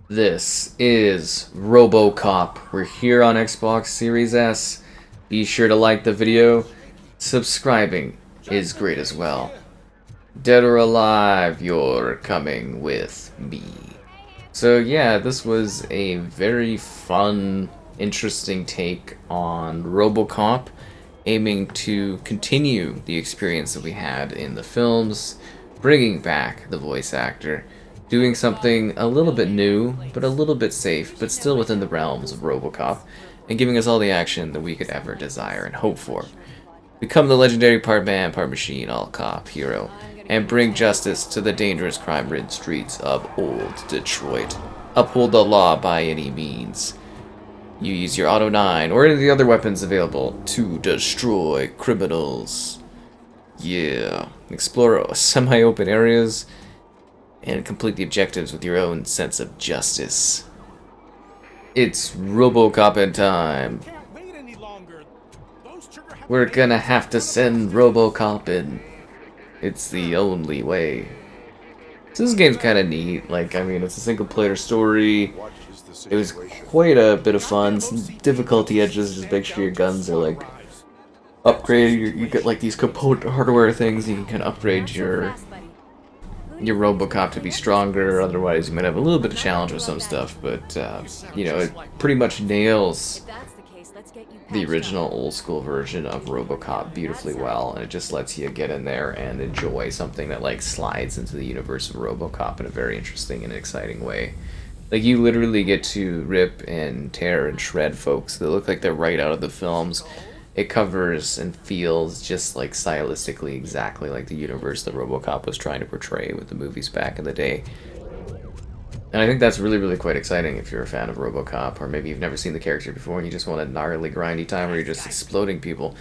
This is RoboCop. We're here on Xbox Series S. Be sure to like the video. Subscribing is great as well. Dead or alive, you're coming with me. So yeah, this was a very fun, interesting take on RoboCop, aiming to continue the experience that we had in the films, bringing back the voice actor, doing something a little bit new, but a little bit safe, but still within the realms of RoboCop, and giving us all the action that we could ever desire and hope for. Become the legendary part man, part machine, all cop hero, and bring justice to the dangerous crime-ridden streets of old Detroit. Uphold the law by any means. You use your Auto 9 or any of the other weapons available to destroy criminals. Yeah. Explore semi-open areas and complete the objectives with your own sense of justice. It's RoboCop in time. We're gonna have to send RoboCop in. It's the only way. So this game's kind of neat. Like, I mean, it's a single-player story. It was quite a bit of fun. Some difficulty edges. Just make sure your guns are like upgraded. You get like these component hardware things. You can kind of upgrade your RoboCop to be stronger. Otherwise, you might have a little bit of challenge with some stuff. But you know, it pretty much nails the original old school version of RoboCop beautifully well, and it just lets you get in there and enjoy something that like slides into the universe of RoboCop in a very interesting and exciting way. Like, you literally get to rip and tear and shred folks that look like they're right out of the films. It covers and feels just like stylistically exactly like the universe that RoboCop was trying to portray with the movies back in the day. And I think that's really, really quite exciting if you're a fan of RoboCop, or maybe you've never seen the character before and you just want a gnarly, grindy time where you're just exploding people.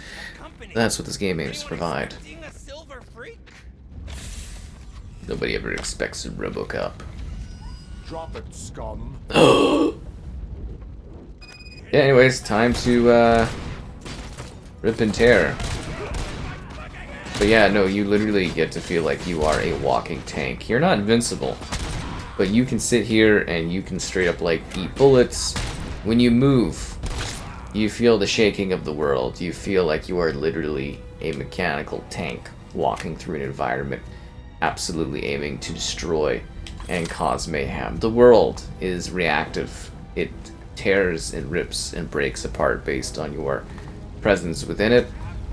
That's what this game aims to provide. Nobody ever expects a RoboCop. Drop it, scum. Yeah, anyways, time to rip and tear. But yeah, no, you literally get to feel like you are a walking tank. You're not invincible, but you can sit here and you can straight up like eat bullets. When you move, you feel the shaking of the world. You feel like you are literally a mechanical tank walking through an environment, absolutely aiming to destroy and cause mayhem. The world is reactive. It tears and rips and breaks apart based on your presence within it.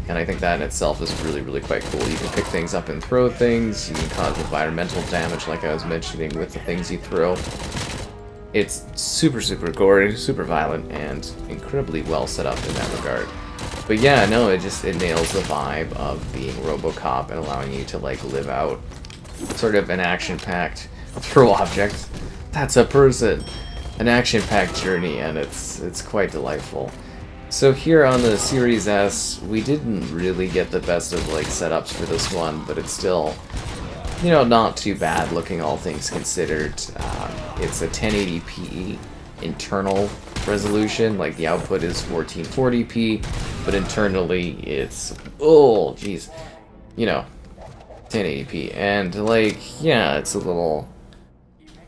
And I think that in itself is really, really quite cool. You can pick things up and throw things. You can cause environmental damage, like I was mentioning, with the things you throw. It's super, super gory, super violent, and incredibly well set up in that regard. But yeah, no, it nails the vibe of being RoboCop and allowing you to like live out sort of an action-packed throw object. That's a person. An action-packed journey, and it's quite delightful. So here on the Series S, we didn't really get the best of like setups for this one, but it's still, you know, not too bad looking, all things considered. It's a 1080p internal resolution, like the output is 1440p, but internally it's, oh geez, you know, 1080p, and like, yeah, it's a little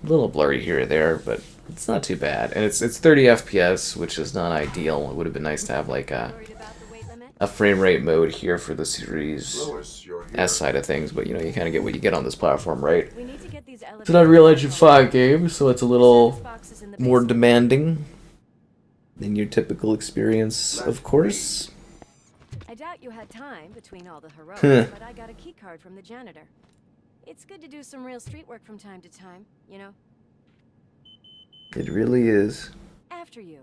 blurry here or there, but it's not too bad. And it's 30 FPS, which is not ideal. It would have been nice to have like a frame rate mode here for the Series S side of things, but you know, you kind of get what you get on this platform, right? It's an Unreal Engine 5 game, so it's a little more demanding than your typical experience, of course. I doubt you had time between all the heroics, but I got a key card from the janitor. It's good to do some real street work from time to time, you know? It really is. After you.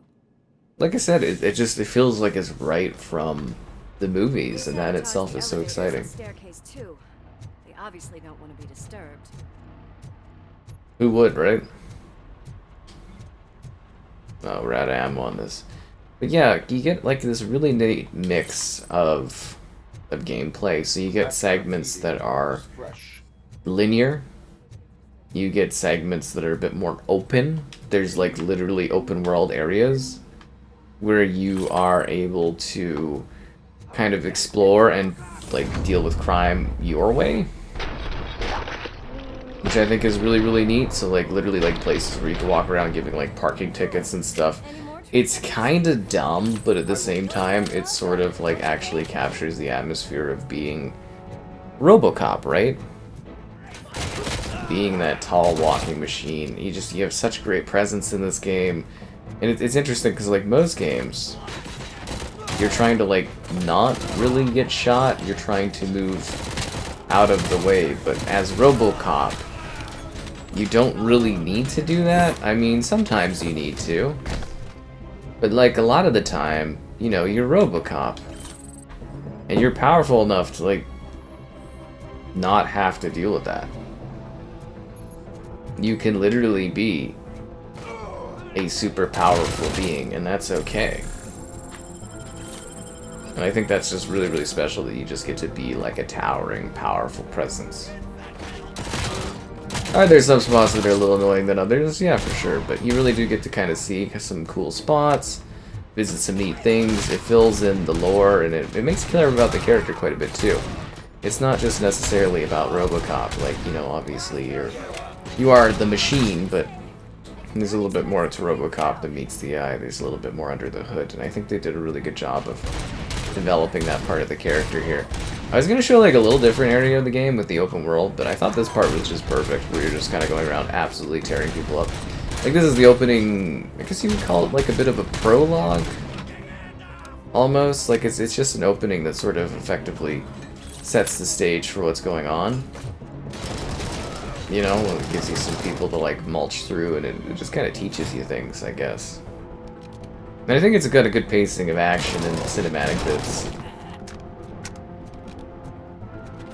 Like I said, it feels like it's right from the movies, and that itself is so exciting. Staircase too. They obviously don't want to be disturbed. Who would, right? Oh, we're out of ammo on this. But yeah, you get like this really neat mix of gameplay. So you get segments that are linear. You get segments that are a bit more open. There's like literally open world areas where you are able to kind of explore and like deal with crime your way. which I think is really, really neat. So like literally like places where you can walk around giving like parking tickets and stuff. It's kind of dumb, but at the same time, it sort of like actually captures the atmosphere of being RoboCop, right? Being that tall walking machine. You have such great presence in this game. And it's interesting because like most games, you're trying to like not really get shot, you're trying to move out of the way, but as RoboCop, you don't really need to do that. I mean, sometimes you need to. But like a lot of the time, you know, you're RoboCop. And you're powerful enough to like not have to deal with that. You can literally be a super powerful being, and that's okay. And I think that's just really, really special that you just get to be like a towering, powerful presence. Alright, there's some spots that are a little annoying than others, yeah, for sure, but you really do get to kind of see some cool spots, visit some neat things, it fills in the lore, and it makes you care about the character quite a bit too. It's not just necessarily about RoboCop, like, you know, obviously you are the machine, but there's a little bit more to RoboCop than meets the eye, there's a little bit more under the hood, and I think they did a really good job of developing that part of the character here. I was going to show like a little different area of the game with the open world, but I thought this part was just perfect, where you're just kind of going around absolutely tearing people up. Like this is the opening, I guess you would call it like a bit of a prologue? Almost, like it's just an opening that sort of effectively sets the stage for what's going on. You know, it gives you some people to like mulch through, and it just kind of teaches you things, I guess. And I think it's got a good pacing of action and cinematic bits.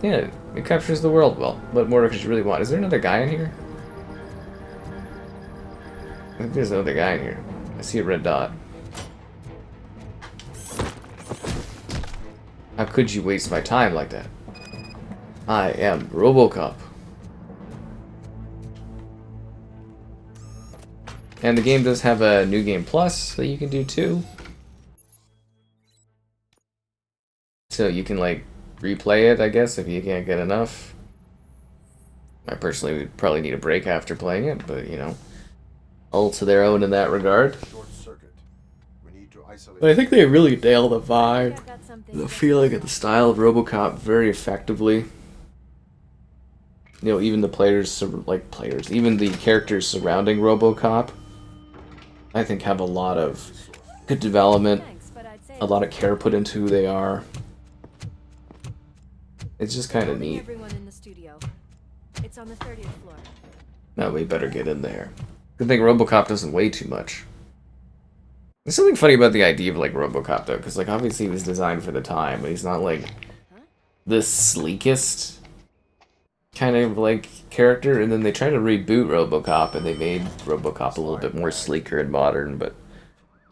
Yeah, it captures the world well. What more could you really want? Is there another guy in here? I think there's another guy in here. I see a red dot. How could you waste my time like that? I am RoboCop. And the game does have a New Game Plus that you can do too. So you can like replay it, I guess, if you can't get enough. I personally would probably need a break after playing it, but you know, all to their own in that regard. But I think they really nail the vibe, the feeling, and the style of RoboCop very effectively. You know, even the even the characters surrounding RoboCop, I think have a lot of good development, a lot of care put into who they are. It's just kind of neat. It's on the 30th floor. Now we better get in there. Good thing RoboCop doesn't weigh too much. There's something funny about the idea of like RoboCop though, because like obviously he was designed for the time, but he's not like the sleekest kind of like character. And then they tried to reboot RoboCop, and they made RoboCop a little bit more sleeker and modern. But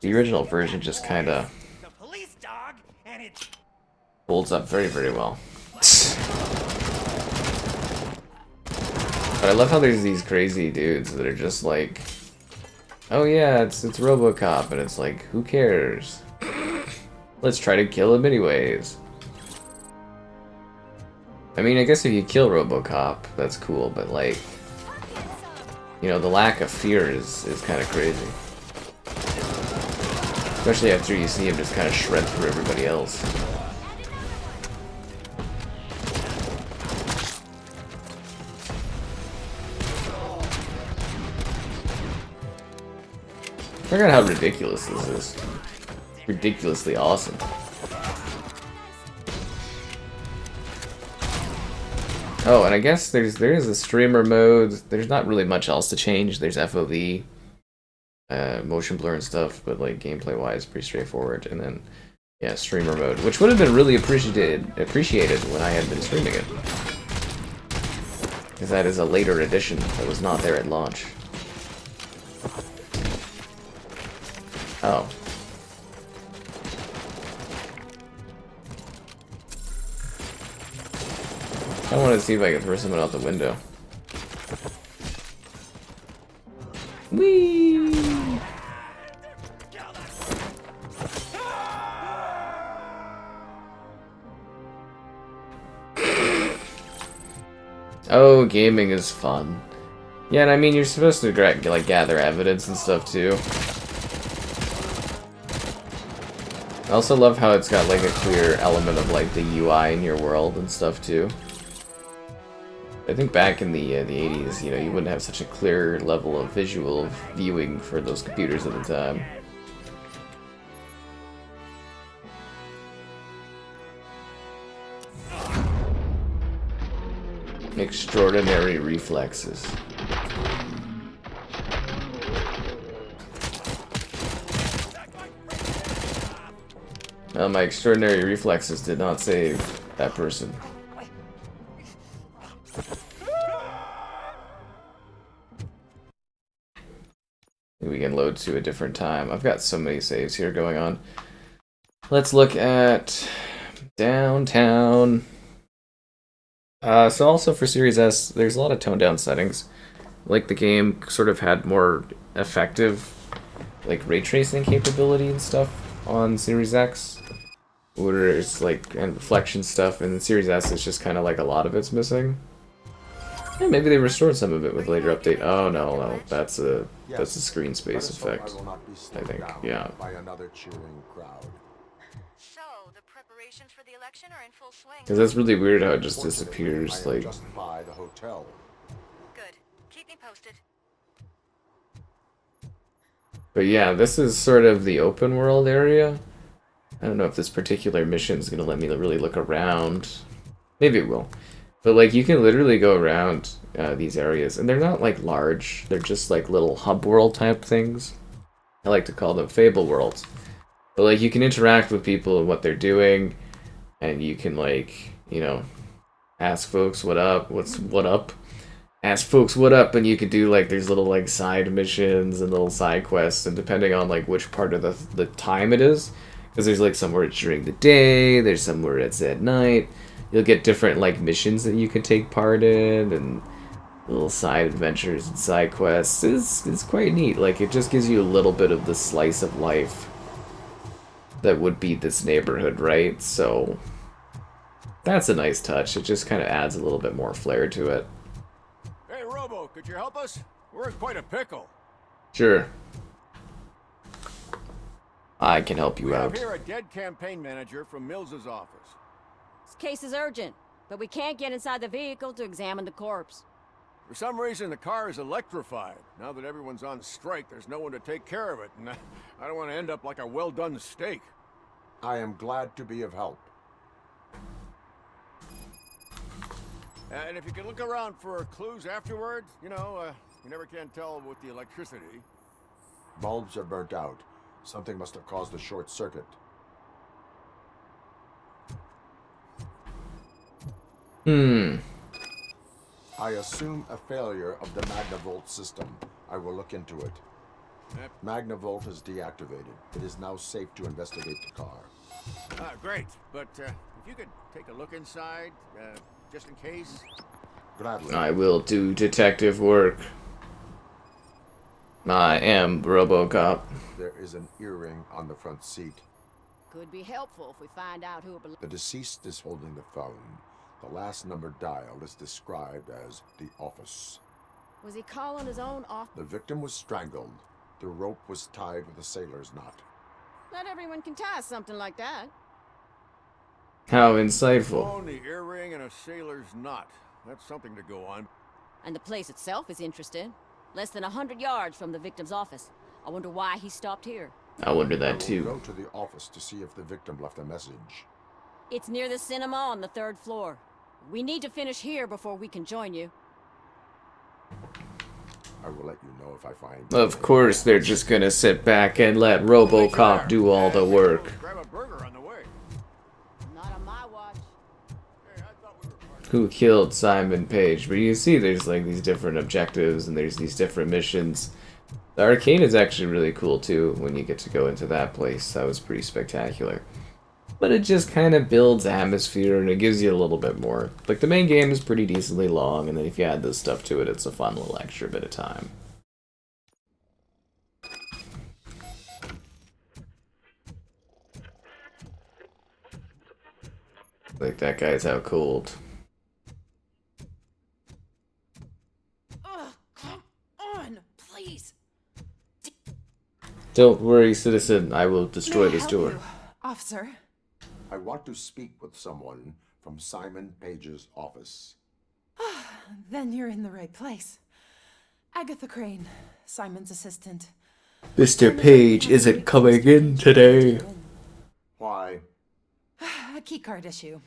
the original version just kind of holds up very, very well. But I love how there's these crazy dudes that are just like, oh yeah, it's RoboCop, and it's like, who cares? Let's try to kill him anyways. I mean, I guess if you kill RoboCop, that's cool, but like, you know, the lack of fear is kind of crazy. Especially after you see him just kind of shred through everybody else. I forgot how ridiculous this is. Ridiculously awesome. Oh, and I guess there is a streamer mode. There's not really much else to change. There's FOV, motion blur and stuff, but like gameplay wise, pretty straightforward. And then, yeah, streamer mode, which would have been really appreciated when I had been streaming it, because that is a later edition that was not there at launch. Oh. I want to see if I can throw someone out the window. Whee! Oh, gaming is fun. Yeah, and I mean, you're supposed to like gather evidence and stuff too. I also love how it's got like a clear element of like the UI in your world and stuff too. I think back in the 80s, you know, you wouldn't have such a clear level of visual viewing for those computers at the time. Extraordinary reflexes. Well, my extraordinary reflexes did not save that person. We can load to a different time. I've got so many saves here going on. Let's look at downtown. So also for Series S, there's a lot of toned down settings. Like the game sort of had more effective like ray tracing capability and stuff on Series X. Where it's like and reflection stuff, and Series S is just kind of like a lot of it's missing. Yeah, maybe they restored some of it with a later update. Oh no, that's a screen space effect. I think, yeah. By another cheering crowd. So, the preparations for the election are in full swing. Because that's really weird how it just disappears. Like, Just by the hotel. Good. Keep me posted. but yeah, this is sort of the open world area. I don't know if this particular mission is gonna let me really look around. Maybe it will. But like, you can literally go around these areas, and they're not like large. They're just like little hub world type things. I like to call them fable worlds. But like, you can interact with people and what they're doing, and you can like, you know, ask folks what up, what up. Ask folks what up, and you can do like there's little like side missions and little side quests, and depending on like which part of the time it is, because there's like somewhere it's during the day, there's somewhere it's at night. You'll get different like missions that you can take part in, and little side adventures and side quests. It's quite neat. Like, it just gives you a little bit of the slice of life that would be this neighborhood, right? So that's a nice touch. It just kind of adds a little bit more flair to it. Hey, Robo, could you help us? We're in quite a pickle. Sure. I can help you We have out. here a dead campaign manager from Mills's office. This case is urgent, but we can't get inside the vehicle to examine the corpse. For some reason, the car is electrified. Now that everyone's on strike, there's no one to take care of it, and I don't want to end up like a well-done steak. I am glad to be of help. And if you can look around for clues afterwards, you know, you never can tell with the electricity. Bulbs are burnt out. Something must have caused a short circuit. I assume a failure of the Magnavolt system. I will look into it. Yep. Magnavolt is deactivated. It is now safe to investigate the car. Great. But if you could take a look inside, just in case. Gladly. I will do detective work. I am RoboCop. There is an earring on the front seat. Could be helpful if we find out who it belongs. The deceased is holding the phone. The last number dialed is described as the office. Was he calling his own off? The victim was strangled. The rope was tied with a sailor's knot. Not everyone can tie something like that. How insightful. Phone, the earring, and a sailor's knot. That's something to go on. And the place itself is interesting. Less than 100 yards from the victim's office. I wonder why he stopped here. I wonder I that will too. go to the office to see if the victim left a message. It's near the cinema on the 3rd floor. We need to finish here before we can join you. I will let you know if I find. Of course, they're just gonna sit back and let RoboCop do all the work. Grab a burger on the way. Not on my watch. Hey, I thought we were part Who killed Simon Page? But you see, there's like these different objectives and there's these different missions. The arcade is actually really cool too when you get to go into that place. That was pretty spectacular. But it just kind of builds atmosphere and it gives you a little bit more. Like, the main game is pretty decently long, and then if you add this stuff to it, it's a fun little extra bit of time. Like, that guy's out cold. Don't worry, citizen. I will destroy May I this help door. you, officer? I want to speak with someone from Simon Page's office. Then you're in the right place. Agatha Crane, Simon's assistant. Mr. Page isn't coming in today. Why? A keycard issue.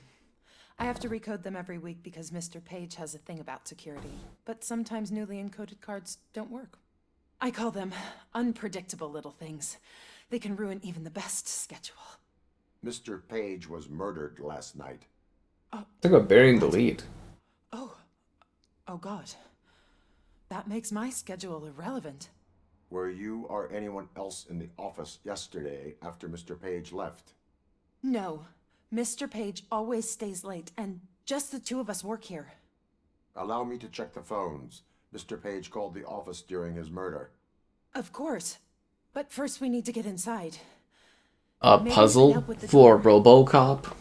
I have to recode them every week because Mr. Page has a thing about security. But sometimes newly encoded cards don't work. I call them unpredictable little things. They can ruin even the best schedule. Mr. Page was murdered last night. Talk about burying the lead. Oh God. That makes my schedule irrelevant. Were you or anyone else in the office yesterday after Mr. Page left? No. Mr. Page always stays late, and just the two of us work here. Allow me to check the phones. Mr. Page called the office during his murder. Of course. But first we need to get inside. A Maybe you can puzzle help with the for door. RoboCop?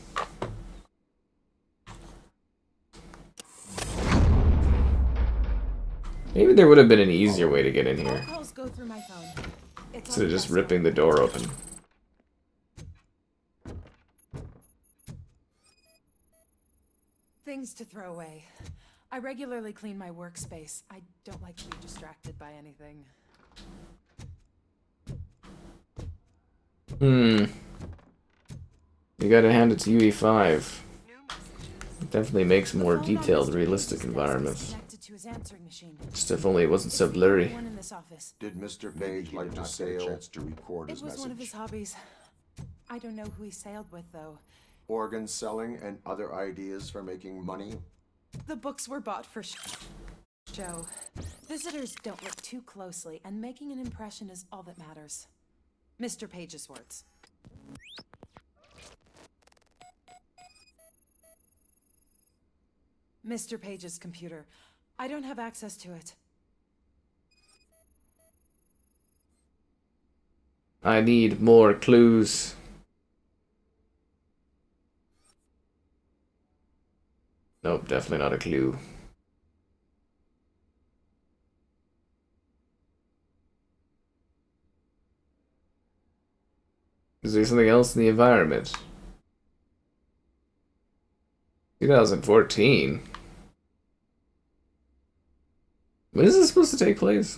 Maybe there would have been an easier way to get in All here. calls go through my phone. It's Instead of on just the ripping the door open. Things to throw away. I regularly clean my workspace. I don't like to be distracted by anything. You gotta hand it to UE5. It definitely makes more detailed, realistic environments. Connected to his answering machine. Just if only it wasn't so It's the blurry. only one in this office. Did Mr. Page like to sail? Chance to record his It was one of his message. hobbies. I don't know who he sailed with, though. Organ selling and other ideas for making money? The books were bought for show. Visitors don't look too closely, and making an impression is all that matters. Mr. Page's words. Mr. Page's computer. I don't have access to it. I need more clues. Nope, definitely not a clue. Is there something else in the environment? 2014? When is this supposed to take place?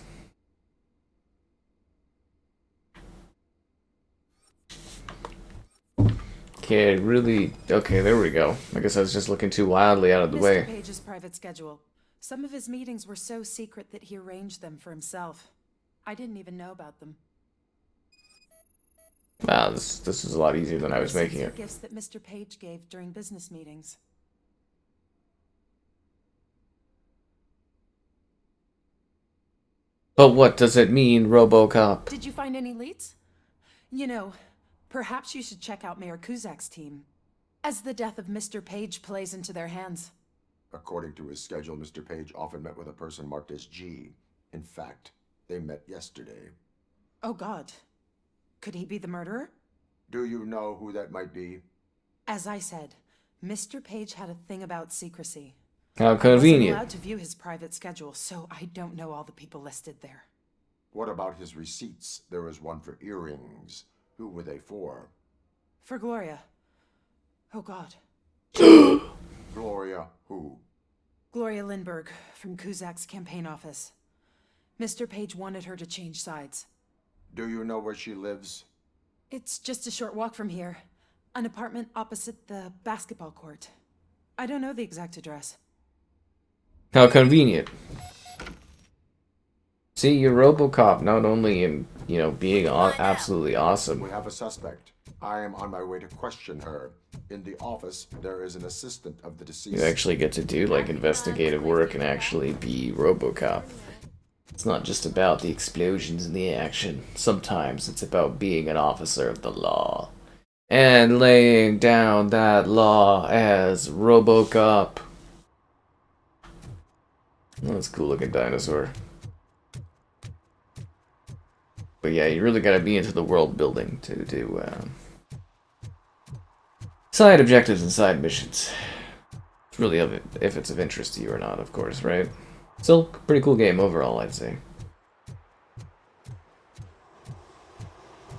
Okay, really... Okay, there we go. I guess I was just looking too wildly out of the Mr. way. Page's private schedule. Some of his meetings were so secret that he arranged them for himself. I didn't even know about them. Wow, this is a lot easier than I was making it. Gifts that Mr. Page gave during business meetings. But what does it mean, RoboCop? Did you find any leads? You know, perhaps you should check out Mayor Kuzak's team, as the death of Mr. Page plays into their hands. According to his schedule, Mr. Page often met with a person marked as G. In fact, they met yesterday. Oh God. Could he be the murderer? Do you know who that might be? As I said, Mr. Page had a thing about secrecy. How I wasn't convenient. allowed to view his private schedule, so I don't know all the people listed there. What about his receipts? There was one for earrings. Who were they for? For Gloria. Oh God. Gloria who? Gloria Lindbergh, from Kuzak's campaign office. Mr. Page wanted her to change sides. Do you know where she lives? It's just a short walk from here. An apartment opposite the basketball court. I don't know the exact address. How convenient. See, you're RoboCop not only in, being absolutely awesome. We have a suspect. I am on my way to question her. In the office, there is an assistant of the deceased. You actually get to do, investigative work and actually be RoboCop. It's not just about the explosions and the action. Sometimes it's about being an officer of the law. And laying down that law as RoboCop. Oh, that's a cool looking dinosaur. But yeah, you really gotta be into the world building to do side objectives and side missions. It's really of it, if it's of interest to you or not, of course, right? Still, pretty cool game overall, I'd say.